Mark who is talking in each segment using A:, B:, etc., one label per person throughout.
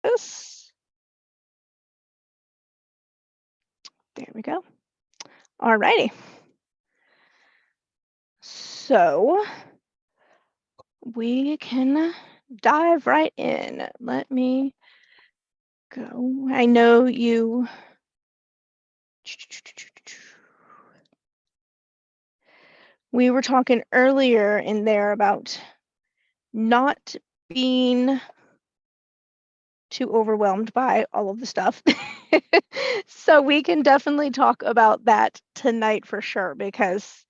A: this. There we go. All righty. So we can dive right in. Let me go. I know you. We were talking earlier in there about not being too overwhelmed by all of the stuff. So we can definitely talk about that tonight for sure, because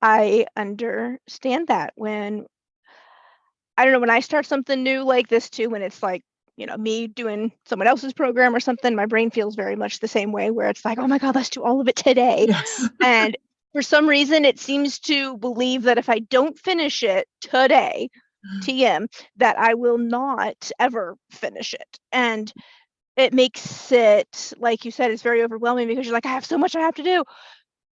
A: I understand that when I don't know, when I start something new like this too, when it's like, me doing someone else's program or something, my brain feels very much the same way, where it's like, oh my God, let's do all of it today.
B: Yes.
A: And for some reason, it seems to believe that if I don't finish it today, TM, that I will not ever finish it. And it makes it, like you said, it's very overwhelming because you're like, I have so much I have to do.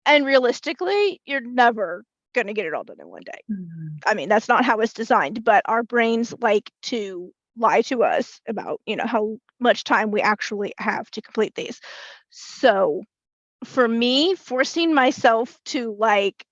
A: And realistically, you're never going to get it all done in one day.
B: Mhm.
A: I mean, that's not how it's designed, but our brains like to lie to us about, how much time we actually have to complete these. So for me, forcing myself to like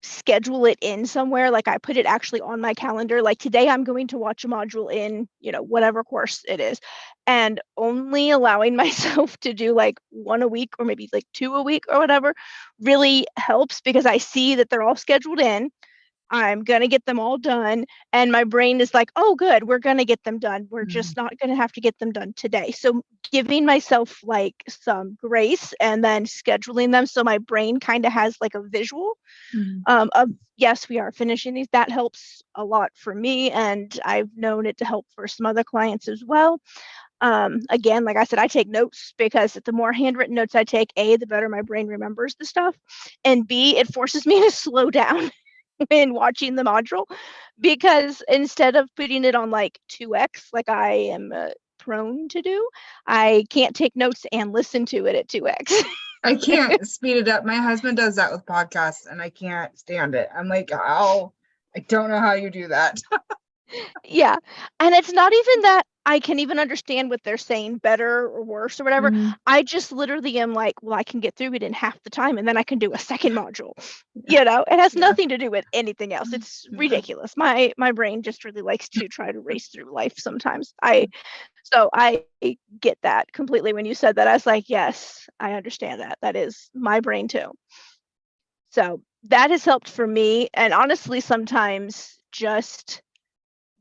A: schedule it in somewhere, like I put it actually on my calendar, like today I'm going to watch a module in, whatever course it is, and only allowing myself to do like one a week or maybe like two a week or whatever really helps, because I see that they're all scheduled in. I'm going to get them all done. And my brain is like, oh, good, we're going to get them done. We're just not going to have to get them done today. So giving myself like some grace and then scheduling them so my brain kind of has like a visual of, yes, we are finishing these. That helps a lot for me. And I've known it to help for some other clients as well. Again, like I said, I take notes because the more handwritten notes I take, A, the better my brain remembers the stuff. And B, it forces me to slow down when watching the module, because instead of putting it on like 2x like I am prone to do, I can't take notes and listen to it at 2x.
B: I can't speed it up. My husband does that with podcasts and I can't stand it. I'm like, oh, I don't know how you do that.
A: Yeah. And it's not even that I can even understand what they're saying better or worse or whatever. I just literally am like, well, I can get through it in half the time and then I can do a second module. It has
B: Yeah.
A: nothing to do with anything else. It's
B: Yeah.
A: ridiculous. My brain just really likes to try to race through life sometimes. So I get that completely. When you said that, I was like, yes, I understand that. That is my brain too. So that has helped for me. And honestly, sometimes just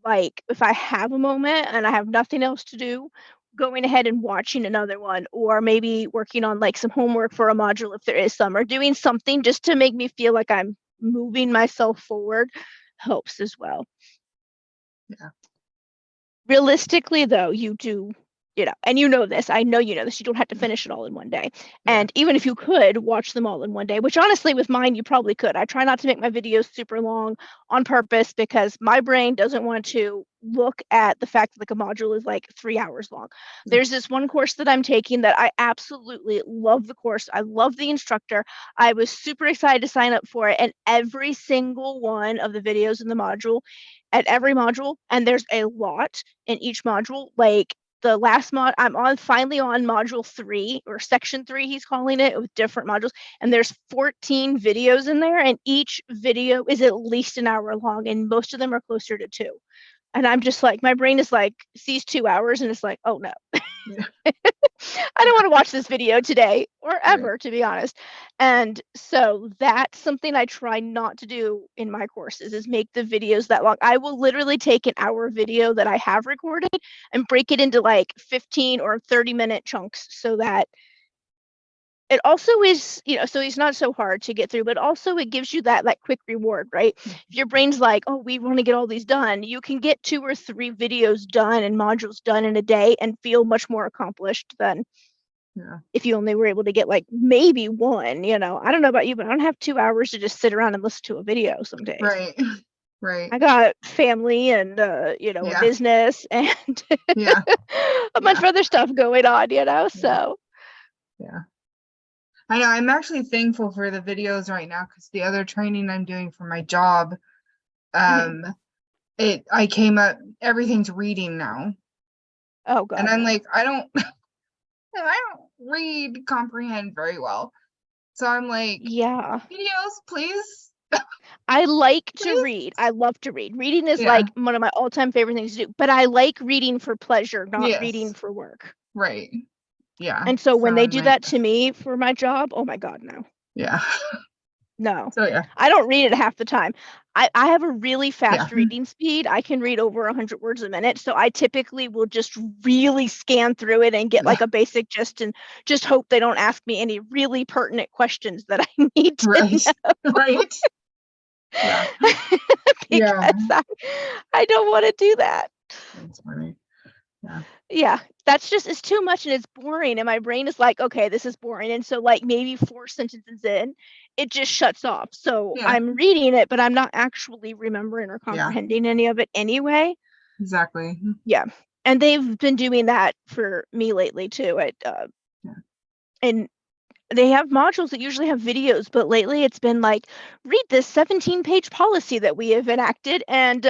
A: like if I have a moment and I have nothing else to do, going ahead and watching another one, or maybe working on like some homework for a module if there is some, or doing something just to make me feel like I'm moving myself forward helps as well.
B: Yeah.
A: Realistically, though, you do, and this, I know this, you don't have to finish it all in one day.
B: Yeah.
A: And even if you could watch them all in one day, which honestly with mine you probably could. I try not to make my videos super long on purpose because my brain doesn't want to look at the fact that like a module is like 3 hours long. There's this one course that I'm taking that I absolutely love the course. I love the instructor. I was super excited to sign up for it, and every single one of the videos in the module, at every module, and there's a lot in each module, like the last I'm finally on module 3 or section 3 he's calling it, with different modules, and there's 14 videos in there, and each video is at least an hour long and most of them are closer to 2. And I'm just like, my brain is like, sees 2 hours and it's like, oh no.
B: Yeah.
A: I don't want to watch this video today or
B: Right.
A: ever, to be honest. And so that's something I try not to do in my courses, is make the videos that long. I will literally take an hour video that I have recorded and break it into like 15 or 30-minute chunks, so that it also is, so it's not so hard to get through, but also it gives you that like quick reward, right? If your brain's like, oh, we want to get all these done, you can get 2 or 3 videos done and modules done in a day and feel much more accomplished than
B: Yeah.
A: if you only were able to get like maybe one. I don't know about you, but I don't have 2 hours to just sit around and listen to a video some days.
B: Right. Right.
A: I got family and a
B: Yeah.
A: business and
B: Yeah.
A: a bunch
B: Yeah.
A: of other stuff going on,
B: Yeah.
A: so
B: Yeah. I know. I'm actually thankful for the videos right now because the other training I'm doing for my job,
A: mhm.
B: I came up, everything's reading now.
A: Oh God.
B: And I'm
A: no.
B: like, I don't read comprehend very well. So I'm like,
A: Yeah.
B: videos, please.
A: I like to
B: Please.
A: read. I love to read. Reading is
B: Yeah.
A: like one of my all-time favorite things to do, but I like reading for pleasure, not
B: Yes.
A: reading for work.
B: Right. Yeah.
A: And so when they
B: I'm
A: do
B: like,
A: that to me for my job, oh my God, no.
B: yeah.
A: No.
B: So yeah.
A: I don't read it half the time. I have a really fast
B: Yeah.
A: reading speed. I can read over 100 words a minute. So I typically will just really scan through it and get like a basic gist and just hope they don't ask me any really pertinent questions that I need to
B: Right.
A: know.
B: Right. Yeah.
A: Because I don't want to do that.
B: That's funny. Yeah.
A: Yeah, that's just it's too much and it's boring. And my brain is like, okay, this is boring. And so like maybe 4 sentences in, it just shuts off. So
B: Yeah.
A: I'm reading it, but I'm not actually remembering or
B: Yeah.
A: comprehending any of it anyway.
B: Exactly.
A: Yeah. And they've been doing that for me lately too. And they have modules that usually have videos, but lately it's been like, read this 17-page policy that we have enacted and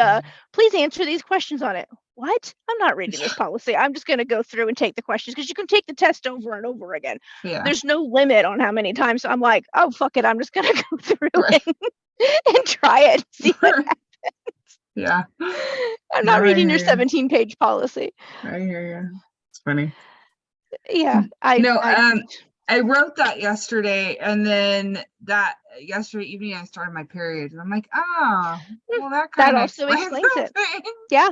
A: please answer these questions on it. What? I'm not reading this policy. I'm just going to go through and take the questions because you can take the test over and over again.
B: Yeah.
A: There's no limit on how many times. So I'm like, oh, fuck it. I'm just going to go through
B: Right.
A: and try it and see what happens.
B: Yeah.
A: I'm
B: No,
A: not
B: I
A: reading your
B: hear you.
A: 17-page policy.
B: I hear you. It's funny.
A: Yeah.
B: I wrote that yesterday, and then that yesterday evening I started my period, and I'm like, well, that
A: That
B: kind of
A: also
B: explains
A: explains it.
B: something.
A: Yeah.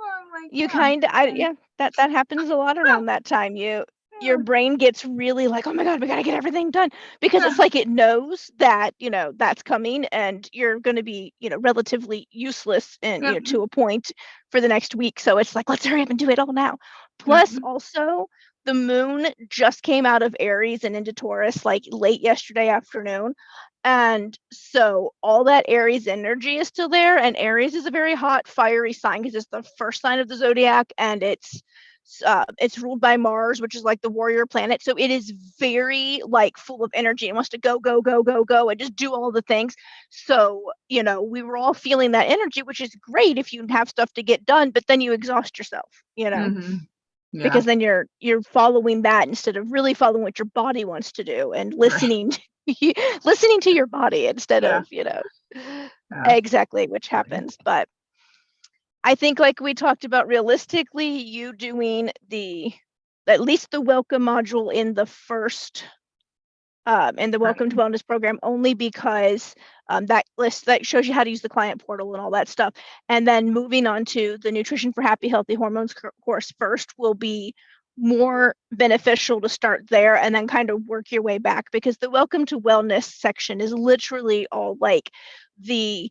B: I'm like,
A: You
B: yeah.
A: kind of, yeah, that happens a lot around that time. Your brain gets really like, oh my God, we got to get everything done because it's like it knows that, that's coming and you're going to be, relatively useless and, to a point for the next week. So it's like, let's hurry up and do it all now. Plus, also, the moon just came out of Aries and into Taurus like late yesterday afternoon. And so all that Aries energy is still there. And Aries is a very hot, fiery sign because it's the first sign of the zodiac and it's ruled by Mars, which is like the warrior planet. So it is very like full of energy and wants to go, go, go, go, go, and just do all the things. So, we were all feeling that energy, which is great if you have stuff to get done, but then you exhaust yourself,
B: Yeah.
A: because then you're following that instead of really following what your body wants to do and listening listening to your body instead of, exactly, which happens. But I think like we talked about, realistically, you doing at least the welcome module in the first in the Welcome to Wellness program, only because that shows you how to use the client portal and all that stuff. And then moving on to the Nutrition for Happy Healthy Hormones course first will be more beneficial to start there and then kind of work your way back, because the Welcome to Wellness section is literally all like the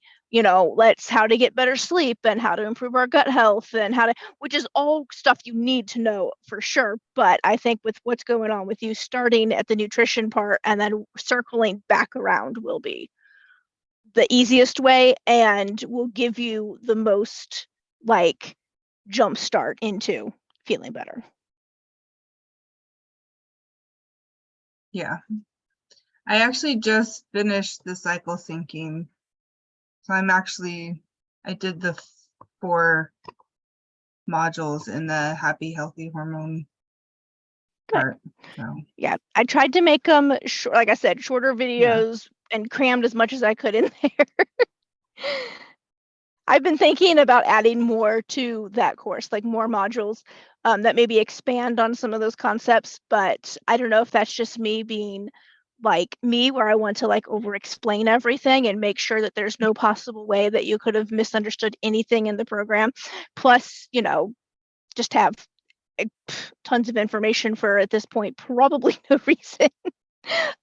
A: how to get better sleep and how to improve our gut health and which is all stuff you need to know for sure. But I think with what's going on with you, starting at the nutrition part and then circling back around will be the easiest way and will give you the most like jump start into feeling better.
B: Yeah. I actually just finished the cycle syncing. So I did the 4 modules in the happy, healthy hormone part. So.
A: Yeah, I tried to make them, like I said, shorter videos and crammed as much as I could in there. I've been thinking about adding more to that course, like more modules that maybe expand on some of those concepts. But I don't know if that's just me being like me, where I want to like over explain everything and make sure that there's no possible way that you could have misunderstood anything in the program. Plus, just have tons of information for, at this point, probably no reason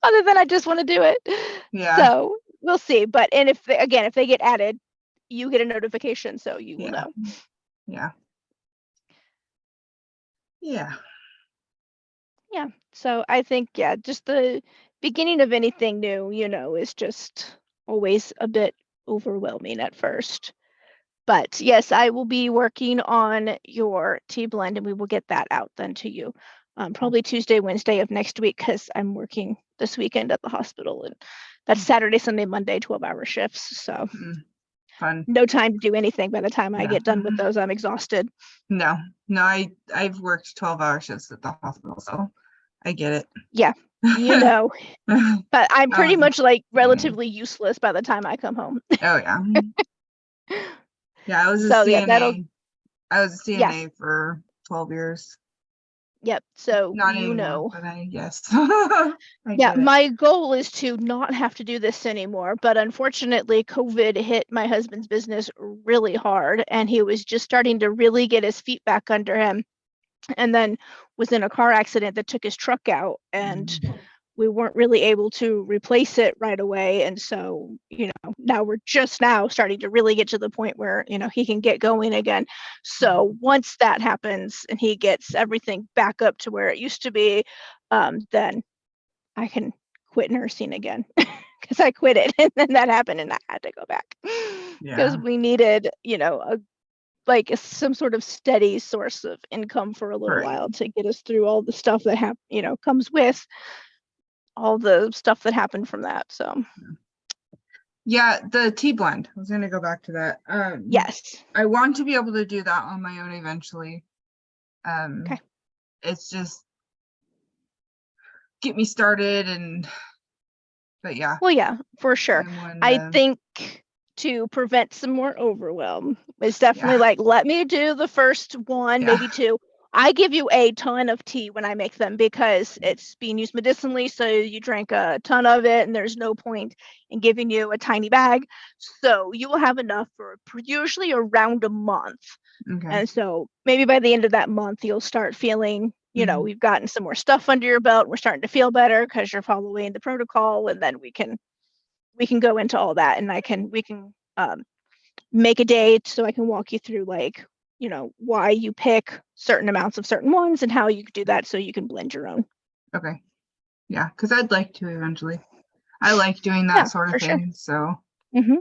A: other than I just want to do it.
B: Yeah.
A: So we'll see. But if they get added, you get a notification, so you will know.
B: Yeah.
A: So I think, just the beginning of anything new, is just always a bit overwhelming at first. But yes, I will be working on your tea blend and we will get that out then to you. Probably Tuesday, Wednesday of next week, because I'm working this weekend at the hospital, and that's Saturday, Sunday, Monday, 12-hour shifts. So
B: fun.
A: no time to do anything by the time I
B: Yeah.
A: get done with those. I'm exhausted.
B: No, I've worked 12-hour shifts at the hospital, so I get it.
A: Yeah, you know, but I'm pretty much like
B: yeah.
A: relatively useless by the time I come home.
B: Oh yeah. Yeah, I was a
A: So yeah,
B: CNA. I was a
A: yeah,
B: CNA for 12 years.
A: yep. So
B: Not
A: you
B: anymore,
A: know,
B: but yes. I
A: yeah,
B: get it.
A: my goal is to not have to do this anymore. But unfortunately, COVID hit my husband's business really hard, and he was just starting to really get his feet back under him, and then was in a car accident that took his truck out, and we weren't really able to replace it right away. And so, now we're just now starting to really get to the point where, he can get going again. So once that happens and he gets everything back up to where it used to be, then I can quit nursing again because I quit it and then that happened and I had to go back because
B: Yeah.
A: we needed, some sort of steady source of income for a little
B: Right.
A: while to get us through all the stuff that comes with all the stuff that happened from that. So
B: Yeah, the tea blend. I was gonna go back to that.
A: yes.
B: I want to be able to do that on my own eventually.
A: Okay.
B: It's just get me started but yeah.
A: Well, yeah, for sure. I
B: When,
A: think to prevent some more overwhelm, it's definitely
B: yeah.
A: like, let me do the first one,
B: Yeah.
A: maybe two. I give you a ton of tea when I make them because it's being used medicinally. So you drank a ton of it and there's no point in giving you a tiny bag. So you will have enough for usually around a month.
B: Okay.
A: And so maybe by the end of that month, you'll start feeling, we've gotten some more stuff under your belt. We're starting to feel better because you're following the protocol. And then we can go into all that and we can make a date so I can walk you through why you pick certain amounts of certain ones and how you do that so you can blend your own.
B: Okay. Yeah, because I'd like to eventually. I like doing that
A: Yeah,
B: sort
A: for
B: of
A: sure.
B: thing. So
A: Mm-hmm.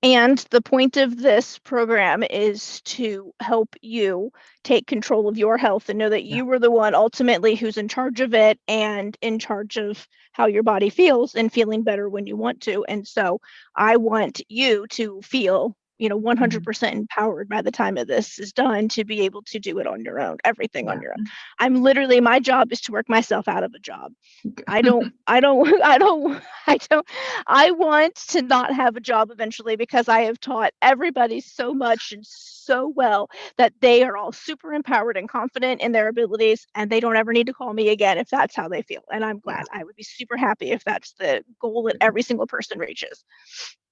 A: And the point of this program is to help you take control of your health and know that
B: yeah.
A: you were the one ultimately who's in charge of it and in charge of how your body feels and feeling better when you want to. And so I want you to feel, 100% empowered by the time of this is done to be able to do it on your own, everything on your own. My job is to work myself out of a job. I want to not have a job eventually because I have taught everybody so much and so well that they are all super empowered and confident in their abilities and they don't ever need to call me again if that's how they feel. And I'm glad. I would be super happy if that's the goal that every single person reaches.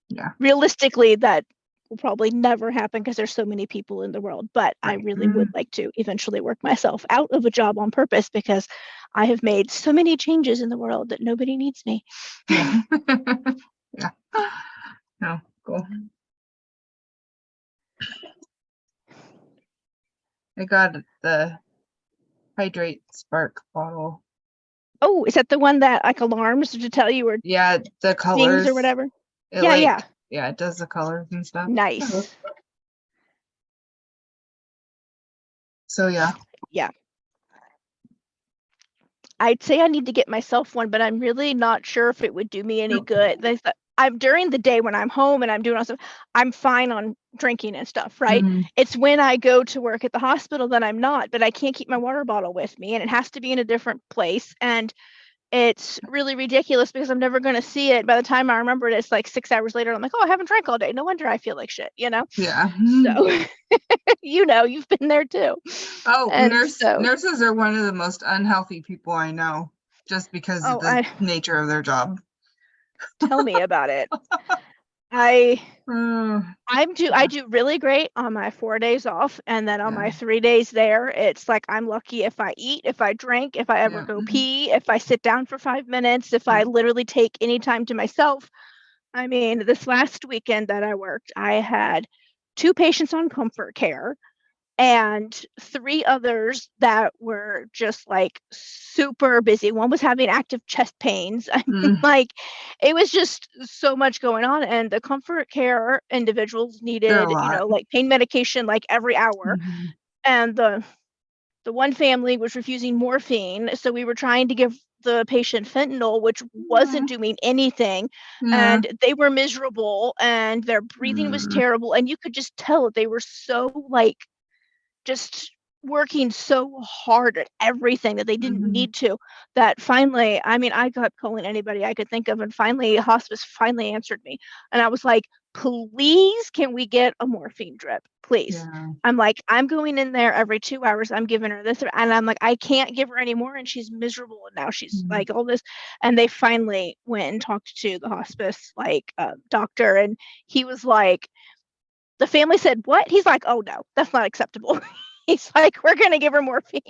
B: Yeah.
A: Realistically, that will probably never happen because there's so many people in the world, but I really would like to eventually work myself out of a job on purpose because I have made so many changes in the world that nobody needs me.
B: Yeah. Yeah. No, cool. I got the Hydrate Spark bottle.
A: Oh, is that the one that like alarms to tell you or
B: yeah, the colors
A: or whatever?
B: Yeah, it does the colors and stuff.
A: Nice.
B: So yeah.
A: I'd say I need to get myself one, but I'm really not sure if it would do me any good. I'm during the day when I'm home and I'm doing all stuff, I'm fine on drinking and stuff, right? It's when I go to work at the hospital that I'm not, but I can't keep my water bottle with me and it has to be in a different place. And it's really ridiculous because I'm never going to see it. By the time I remember it, it's like 6 hours later. I'm like, oh, I haven't drank all day. No wonder I feel like shit,
B: Yeah.
A: So, you've been there too.
B: Oh, nurses are one of the most unhealthy people I know just because of the nature of their job.
A: Tell me about it. I do really great on my 4 days off, and then on my 3 days there, it's like I'm lucky if I eat, if I drink, if I ever go pee, if I sit down for 5 minutes, if I literally take any time to myself. I mean, this last weekend that I worked, I had 2 patients on comfort care and 3 others that were just like super busy. One was having active chest pains. I mean, like it was just so much going on, and the comfort care individuals needed, like pain medication like every hour. And the one family was refusing morphine, so we were trying to give the patient fentanyl, which wasn't doing anything,
B: Yeah.
A: and they were miserable and their breathing was terrible, and you could just tell that they were so like just working so hard at everything that they didn't
B: Mhm.
A: need to, that finally, I mean, I kept calling anybody I could think of, and finally hospice finally answered me, and I was like, please can we get a morphine drip, please.
B: Yeah.
A: I'm like, I'm going in there every 2 hours, I'm giving her this, and I'm like, I can't give her any more, and she's miserable, and now she's
B: Mhm.
A: like all this. And they finally went and talked to the hospice like doctor, and he was like, the family said, "What?" He's like, "Oh no, that's not acceptable." He's like, "We're gonna give her morphine."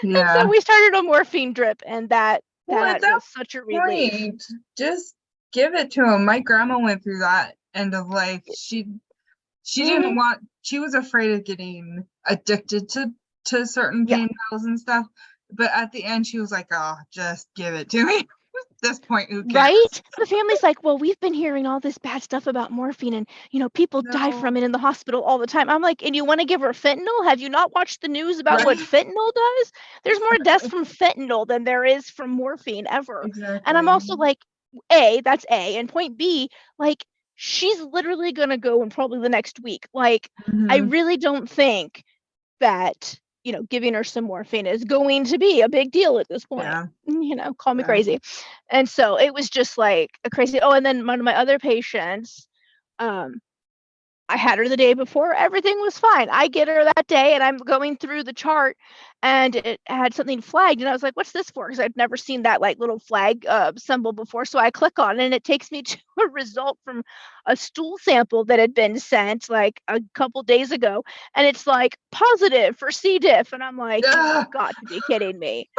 A: And so
B: Yeah.
A: we started a morphine drip, and that
B: Well, at
A: that
B: that
A: was such a relief.
B: point, just give it to him. My grandma went through that end of life. She didn't
A: Mhm.
B: want, she was afraid of getting addicted to certain
A: Yeah.
B: pain pills and stuff. But at the end, she was like, "Oh, just give it to me." At this point, who cares?
A: Right? The family's like, "Well, we've been hearing all this bad stuff about morphine and, people die
B: No,
A: from it in the hospital all the time." I'm like, "And you wanna give her fentanyl? Have you not watched the news about what
B: right?
A: fentanyl does? There's more deaths from fentanyl than there is from morphine ever." And I'm
B: Exactly.
A: also like, A, that's A, and point B, like, she's literally gonna go in probably the next week. Like, I
B: Mhm.
A: really don't think that, giving her some morphine is going to be a big deal at this point.
B: Yeah.
A: Call me
B: Yeah.
A: crazy. And so it was just like a crazy. Oh, and then one of my other patients, um, I had her the day before, everything was fine. I get her that day and I'm going through the chart and it had something flagged and I was like, what's this for? Because I'd never seen that like little flag symbol before. So I click on it and it takes me to a result from a stool sample that had been sent like a couple days ago. And it's like positive for C. diff. And I'm like, you've
B: Ugh.
A: got to be kidding me.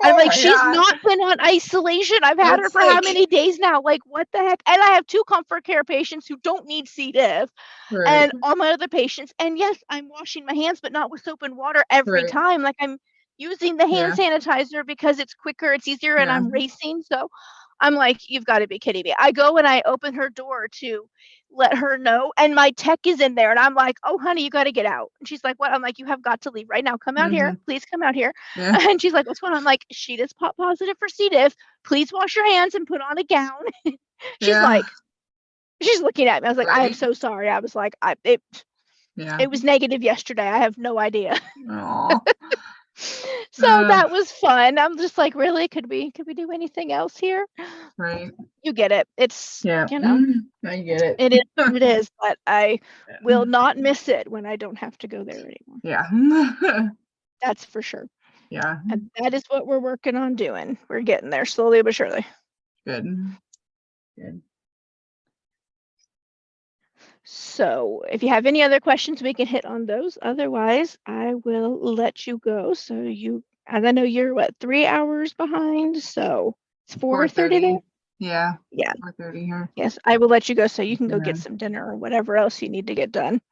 A: I'm
B: Oh
A: like,
B: my
A: she's
B: God.
A: not been on isolation. I've had her
B: It's
A: for how
B: like,
A: many days now? Like, what the heck? And I have 2 comfort care patients who don't need C. diff
B: right,
A: and all my other patients. And yes, I'm washing my hands, but not with soap and water every
B: right.
A: time. Like I'm using the hand
B: Yeah.
A: sanitizer because it's quicker, it's easier, and
B: Yeah.
A: I'm racing. So I'm like, you've got to be kidding me. I go and I open her door to let her know, and my tech is in there, and I'm like, oh, honey, you got to get out. And she's like, what? I'm like, you have got to leave right now. Come out here.
B: Mhm.
A: Please come out here.
B: Yeah.
A: And she's like, what's going on? I'm like, she just pop positive for C. diff. Please wash your hands and put on a gown. She's
B: Yeah.
A: like, she's looking at me. I was like, I am
B: Right.
A: so sorry. I was like,
B: Yeah.
A: it was negative yesterday. I have no idea.
B: Oh.
A: So that was fun. I'm just like, really? Could we do anything else here?
B: Right.
A: You get it. It's,
B: Yeah. I get it.
A: it is what it is, but I will not miss it when I don't have to go there anymore.
B: Yeah.
A: That's for sure.
B: Yeah.
A: And that is what we're working on doing. We're getting there slowly but surely.
B: Good. Good.
A: So if you have any other questions, we can hit on those. Otherwise, I will let you go. So as I know you're what, 3 hours behind? So it's 4:30 there?
B: 4:30. Yeah.
A: Yeah.
B: 4:30 here.
A: Yes, I will let you go so you can go get
B: Yeah.
A: some dinner or whatever else you need to get done.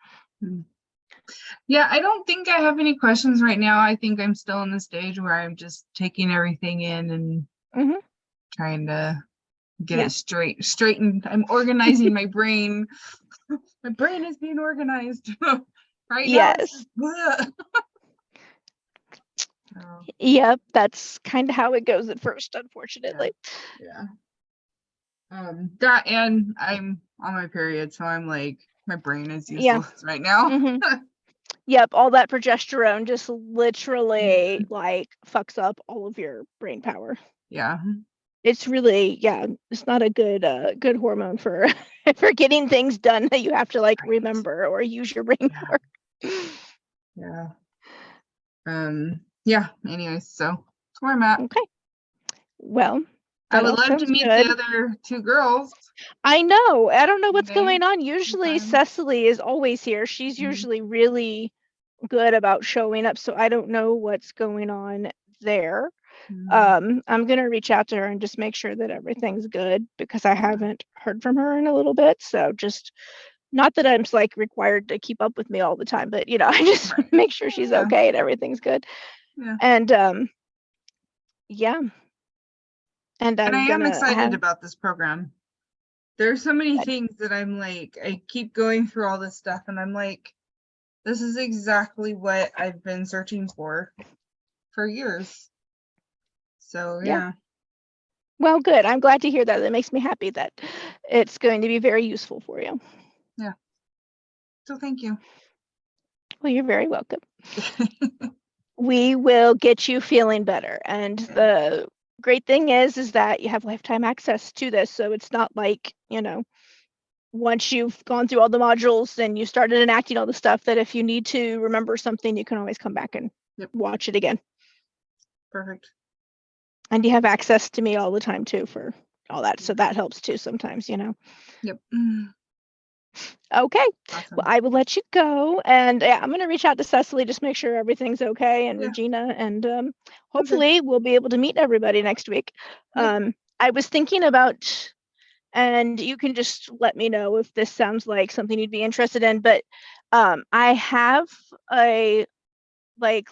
B: Yeah, I don't think I have any questions right now. I think I'm still in the stage where I'm just taking everything in and
A: Mhm.
B: trying to get
A: Yeah.
B: it straightened. I'm organizing my brain. My brain is being organized. Right now it's
A: Yes.
B: just bleh. Oh,
A: Yep, that's kinda how it goes at first,
B: yeah.
A: unfortunately.
B: Yeah. That and I'm on my period, so I'm like my brain is
A: Yeah.
B: useless right now.
A: Mhm. Yep, all that progesterone just literally, like, fucks up all of your brain power.
B: Yeah.
A: It's really yeah, it's not a good hormone for for getting things done that you have to, like,
B: Right.
A: remember or use your brain
B: Yeah.
A: for.
B: Yeah. Yeah, anyways, so that's where I'm at.
A: Okay. Well,
B: I
A: that
B: would
A: all
B: love to
A: sounds
B: meet the
A: good.
B: other two girls
A: I know. I don't know what's
B: someday,
A: going on. Usually
B: sometime.
A: Cecily is always here. She's
B: Mhm.
A: usually really good about showing up, so I don't know what's going on there.
B: Mhm.
A: I'm gonna reach out to her and just make sure that everything's good because I
B: Yeah.
A: haven't heard from her in a little bit. So just not that I'm like required to keep up with me all the time, but I just
B: Right.
A: make sure she's
B: Yeah.
A: okay and everything's good.
B: Yeah.
A: And yeah, and
B: And I
A: I'm
B: am
A: gonna
B: excited
A: have
B: about this program. There's so many things that I'm like, I keep going through all this stuff and I'm like, this is exactly what I've been searching for years. So
A: yeah.
B: yeah.
A: Well, good. I'm glad to hear that. That makes me happy that it's going to be very useful for you.
B: So thank you.
A: Well, you're very welcome. We will get you feeling better. And the great thing is that you have lifetime access to this. So it's not like, once you've gone through all the modules and you started enacting all the stuff, that if you need to remember something, you can always come back and watch it again.
B: Perfect.
A: And you have access to me all the time too for all that. So that helps too sometimes,
B: Yep.
A: Okay.
B: Awesome.
A: Well, I will let you go. And I'm going to reach out to Cecily, just make sure everything's okay, and Regina, and hopefully we'll be able to meet everybody next week.
B: Yep.
A: I was thinking about, and you can just let me know if this sounds like something you'd be interested in, but I have a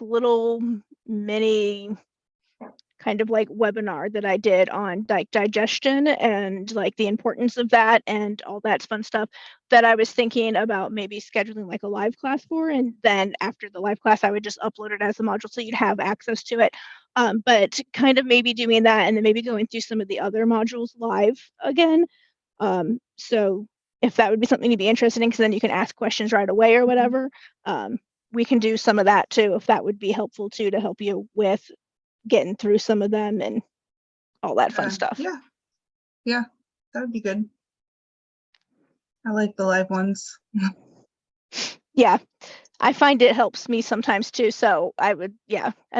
A: little mini kind of webinar that I did on digestion and the importance of that and all that fun stuff that I was thinking about maybe scheduling a live class for, and then after the live class I would just upload it as a module so you'd have access to it. But kind of maybe doing that and then maybe going through some of the other modules live again. So if that would be something you'd be interested in, because then you can ask questions right away or whatever. We can do some of that too, if that would be helpful too, to help you with getting through some of them and all that fun stuff.
B: Yeah, that would be good. I like the live ones.
A: Yeah, I find it helps me sometimes too. So I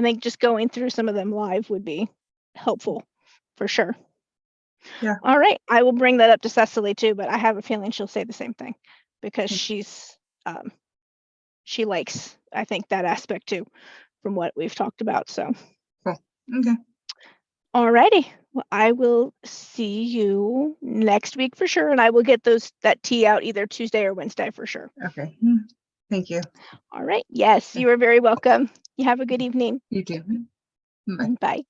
A: think just going through some of them live would be helpful for sure.
B: Yeah.
A: All right. I will bring that up to Cecily too, but I have a feeling she'll say the same thing because she likes, I think, that aspect too from what we've talked about. So.
B: Cool. Okay.
A: All righty. Well, I will see you next week for sure, and I will get that tea out either Tuesday or Wednesday for sure.
B: Okay. Thank you.
A: All right. Yes, you are very welcome. You have a good evening.
B: You too. Bye.
A: Bye.